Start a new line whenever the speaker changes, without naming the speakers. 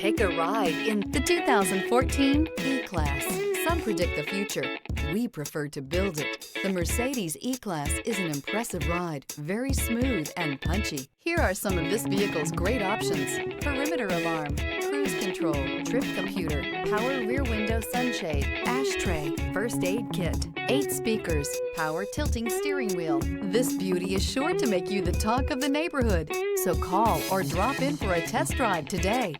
Take a ride in the 2014 E-Class. Some predict the future. We prefer to build it. The Mercedes E-Class is an impressive ride, very smooth and punchy. Here are some of this vehicle's great options: perimeter alarm, cruise control, trip computer, power rear window sunshade, ashtray, first aid kit, 8 speakers, power tilting steering wheel. This beauty is sure to make you the talk of the neighborhood. So call or drop in for a test drive today.